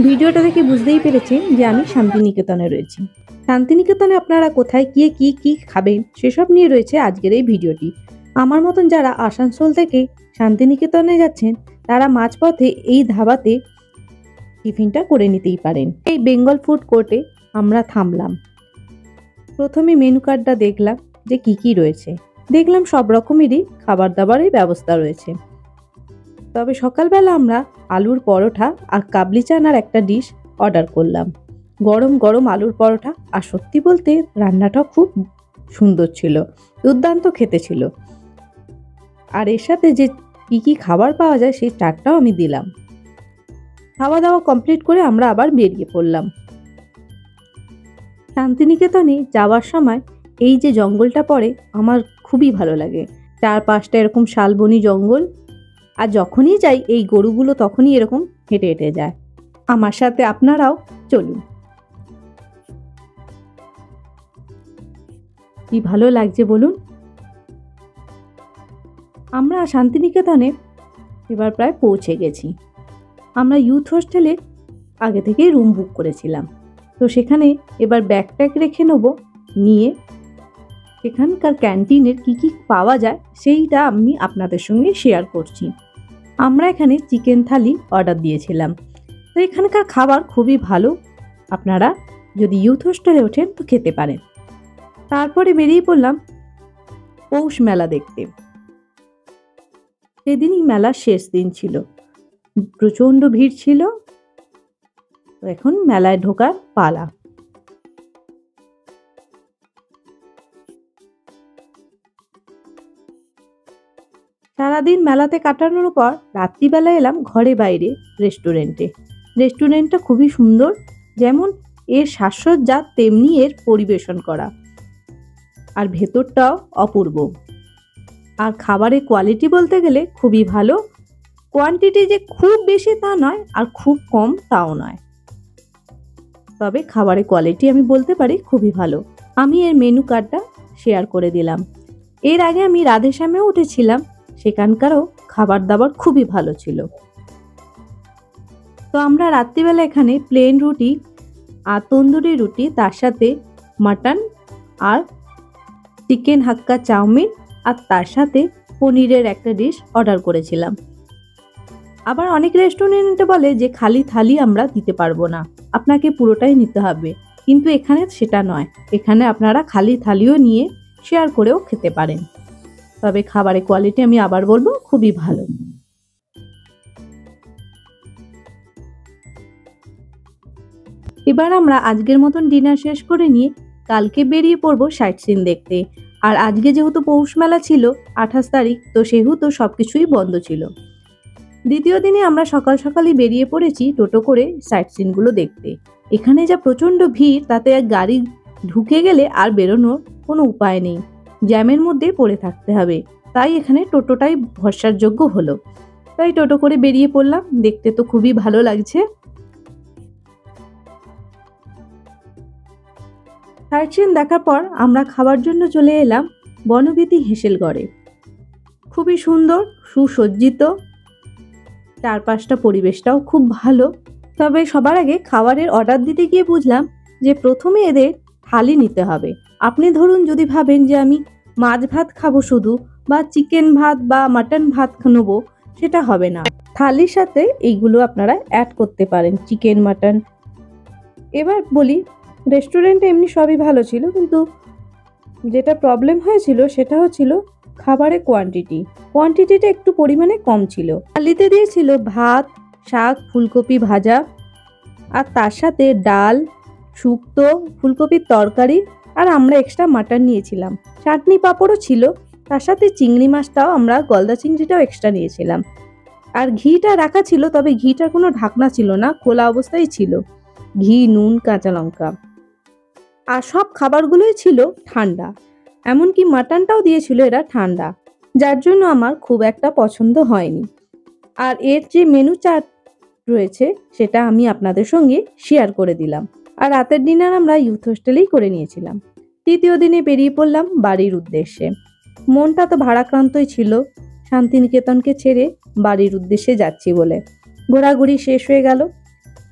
ভিডিওটা দেখে বুঝতেই পেরেছেন যে আমি শান্তিনিকেতনে রয়েছি। শান্তিনিকেতনে আপনারা কোথায় গিয়ে কি কি খাবেন সেসব নিয়ে রয়েছে আজকের এই ভিডিওটি। আমার মতন যারা আসানসোল থেকে শান্তিনিকেতনে যাচ্ছেন তারা মাঝপথে এই ধাবাতে টিফিনটা করে নিতেই পারেন। এই বেঙ্গল ফুড কোর্টে আমরা থামলাম। প্রথমে মেনু কার্ডটা দেখলাম যে কি কি রয়েছে। দেখলাম সব রকমেরই খাবার দাবারের ব্যবস্থা রয়েছে। তবে সকালবেলা আমরা আলুর পরোটা আর কাবলি চানার একটা ডিশ অর্ডার করলাম। গরম গরম আলুর পরোটা, আর সত্যি বলতে রান্নাটা খুব সুন্দর ছিল, দুর্দান্ত খেতে ছিল। আর এর সাথে যে কি কি খাবার পাওয়া যায় সেই চাটটাও আমি দিলাম। খাওয়া দাওয়া কমপ্লিট করে আমরা আবার বেরিয়ে পড়লাম। শান্তিনিকেতনে যাওয়ার সময় এই যে জঙ্গলটা পড়ে আমার খুবই ভালো লাগে। চারপাশটা এরকম শালবনি জঙ্গল, আর যখনই যাই এই গরুগুলো তখনই এরকম হেঁটে হেঁটে যায়। আমার সাথে আপনারাও চলুন। কি ভালো লাগছে বলুন। আমরা শান্তিনিকেতনে এবার প্রায় পৌঁছে গেছি। আমরা ইউথ হোস্টেলে আগে থেকেই রুম বুক করেছিলাম, তো সেখানে এবার ব্যাগ ট্যাগ রেখে নেব, নিয়ে সেখানকার ক্যান্টিনের কি কি পাওয়া যায় সেইটা আমি আপনাদের সঙ্গে শেয়ার করছি। আমরা এখানে চিকেন থালি অর্ডার দিয়েছিলাম। তো এখানকার খাবার খুবই ভালো, আপনারা যদি ইউথ হোস্টেলে ওঠেন তো খেতে পারেন। তারপরে বেরিয়ে পড়লাম পৌষ মেলা দেখতে। সেদিনই মেলার শেষ দিন ছিল, প্রচণ্ড ভিড় ছিল। তো এখন মেলায় ঢোকার পালা। সারাদিন মেলাতে কাটানোর পর রাত্রিবেলা এলাম ঘরে বাইরে রেস্টুরেন্টে। রেস্টুরেন্টটা খুবই সুন্দর, যেমন এর সাজসজ্জা তেমনি এর পরিবেশন করা, আর ভেতরটাও অপূর্ব। আর খাবারের কোয়ালিটি বলতে গেলে খুবই ভালো। কোয়ান্টিটি যে খুব বেশি তা নয়, আর খুব কম তাও নয়, তবে খাবারের কোয়ালিটি আমি বলতে পারি খুবই ভালো। আমি এর মেনু কার্ডটা শেয়ার করে দিলাম। এর আগে আমি রাধেশ্যামেও উঠেছিলাম, সেখানকারও খাবার দাবার খুবই ভালো ছিল। তো আমরা রাত্রিবেলা এখানে প্লেন রুটি আর তন্দুরি রুটি, তার সাথে মাটন আর চিকেন হাক্কা চাউমিন, আর তার সাথে পনিরের একটা ডিশ অর্ডার করেছিলাম। আবার অনেক রেস্টুরেন্টে বলে যে খালি থালি আমরা দিতে পারবো না, আপনাকে পুরোটাই নিতে হবে, কিন্তু এখানে সেটা নয়। এখানে আপনারা খালি থালিও নিয়ে শেয়ার করেও খেতে পারেন। তবে খাবারের কোয়ালিটি আমি আবার বলবো খুবই ভালো। এবার আমরা আজকের মতন ডিনার শেষ করে নিয়ে কালকে বেরিয়ে পড়বো সাইট সিন দেখতে। আর আজকে যেহেতু পৌষ মেলা ছিল 28 তারিখ, তো সেহেতু সবকিছুই বন্ধ ছিল। দ্বিতীয় দিনে আমরা সকাল সকালই বেরিয়ে পড়েছি টোটো করে সাইট সিনগুলো দেখতে। এখানে যা প্রচণ্ড ভিড়, তাতে এক গাড়ি ঢুকে গেলে আর বেরোনোর কোনো উপায় নেই, জ্যামের মধ্যে পড়ে থাকতে হবে। তাই এখানে টোটোটাই ভরসার যোগ্য হলো। তাই টোটো করে বেরিয়ে পড়লাম। দেখতে তো খুবই ভালো লাগছে। সাইট সিন দেখার পর আমরা খাবার জন্য চলে এলাম বনবীথি হেঁসেলগড়ে। খুবই সুন্দর, সুসজ্জিত, চারপাশটা পরিবেশটাও খুব ভালো। তবে সবার আগে খাবারের অর্ডার দিতে গিয়ে বুঝলাম যে প্রথমে এদের থালি নিতে হবে। আপনি ধরুন যদি ভাবেন যে আমি মাছ ভাত খাবো শুধু, বা চিকেন ভাত বা মাটন ভাত নেবো, সেটা হবে না। থালির সাথে এইগুলো আপনারা অ্যাড করতে পারেন, চিকেন মাটন। এবার বলি, রেস্টুরেন্টে এমনি সবই ভালো ছিল, কিন্তু যেটা প্রবলেম হয়েছিল সেটা হচ্ছিল খাবারের কোয়ান্টিটিটা একটু পরিমাণে কম ছিল। থালিতে দিয়েছিল ভাত, শাক, ফুলকপি ভাজা, আর তার সাথে ডাল, শুক্তো, ফুলকপির তরকারি, আর আমরা এক্সট্রা মাটন নিয়েছিলাম। চাটনি পাঁপড়ও ছিল, তার সাথে চিংড়ি মাছটাও, আমরা গলদা চিংড়িটাও এক্সট্রা নিয়েছিলাম। আর ঘিটা রাখা ছিল, তবে ঘিটার কোনো ঢাকনা ছিল না, খোলা অবস্থায় ছিল। ঘি, নুন, কাঁচা লঙ্কা, আর সব খাবারগুলোই ছিল ঠান্ডা। এমনকি মাটনটাও দিয়েছিল এরা ঠান্ডা, যার জন্য আমার খুব একটা পছন্দ হয়নি। আর এর যে মেনু চার্ট রয়েছে সেটা আমি আপনাদের সঙ্গে শেয়ার করে দিলাম। আর রাতের ডিনার আমরা ইউথ হোস্টেলেই করে নিয়েছিলাম। তৃতীয় দিনে বেরিয়ে পড়লাম বাড়ির উদ্দেশ্যে। মনটা তো ভারাক্রান্তই ছিল, শান্তিনিকেতনকে ছেড়ে বাড়ির উদ্দেশ্যে যাচ্ছি বলে। ঘোরাঘুরি শেষ হয়ে গেল।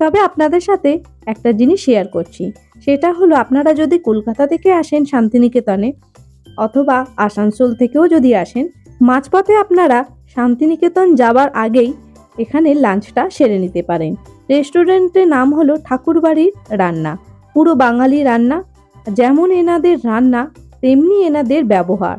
তবে আপনাদের সাথে একটা জিনিস শেয়ার করছি, সেটা হলো আপনারা যদি কলকাতা থেকে আসেন শান্তিনিকেতনে অথবা আসানসোল থেকেও যদি আসেন, মাঝপথে আপনারা শান্তিনিকেতন যাবার আগেই এখানে লাঞ্চটা সেরে নিতে পারেন। রেস্টুরেন্টের নাম হলো ঠাকুরবাড়ির রান্না। পুরো বাঙালি রান্না, যেমন এনাদের রান্না তেমনি এনাদের ব্যবহার।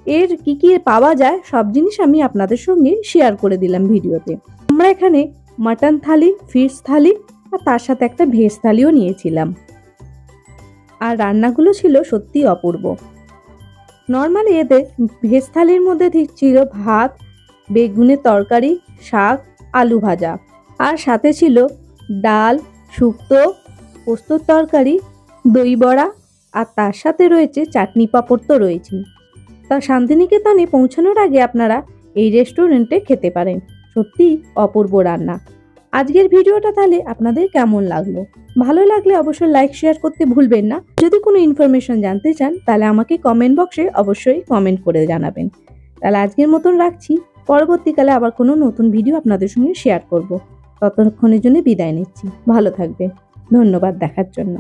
এর কি কি পাওয়া যায় সব জিনিস আমি আপনাদের সঙ্গে শেয়ার করে দিলাম ভিডিওতে। আমরা এখানে মাটন থালি, ফিশ থালি আর তার সাথে একটা ভেজ থালিও নিয়েছিলাম। আর রান্নাগুলো ছিল সত্যি অপূর্ব। নর্মালি এতে ভেজ থালির মধ্যে ঠিক ছিল ভাত, বেগুনের তরকারি, শাক, আলু ভাজা, আর সাথে ছিল ডাল, শুক্তো, পোস্তর তরকারি, দই বড়া, আর তার সাথে রয়েছে চাটনি পাঁপড় তো রয়েছেই। তা শান্তিনিকেতনে পৌঁছানোর আগে আপনারা এই রেস্টুরেন্টে খেতে পারেন। সত্যি অপূর্ব রান্না। আজকের ভিডিওটা তাহলে আপনাদের কেমন লাগলো? ভালো লাগলে অবশ্যই লাইক শেয়ার করতে ভুলবেন না। যদি কোনো ইনফরমেশন জানতে চান তাহলে আমাকে কমেন্ট বক্সে অবশ্যই কমেন্ট করে জানাবেন। তাহলে আজকের মতন রাখছি, পরবর্তীকালে আবার কোনো নতুন ভিডিও আপনাদের সঙ্গে শেয়ার করব। ততক্ষণের জন্য বিদায় নিচ্ছি। ভালো থাকবেন। ধন্যবাদ দেখার জন্য।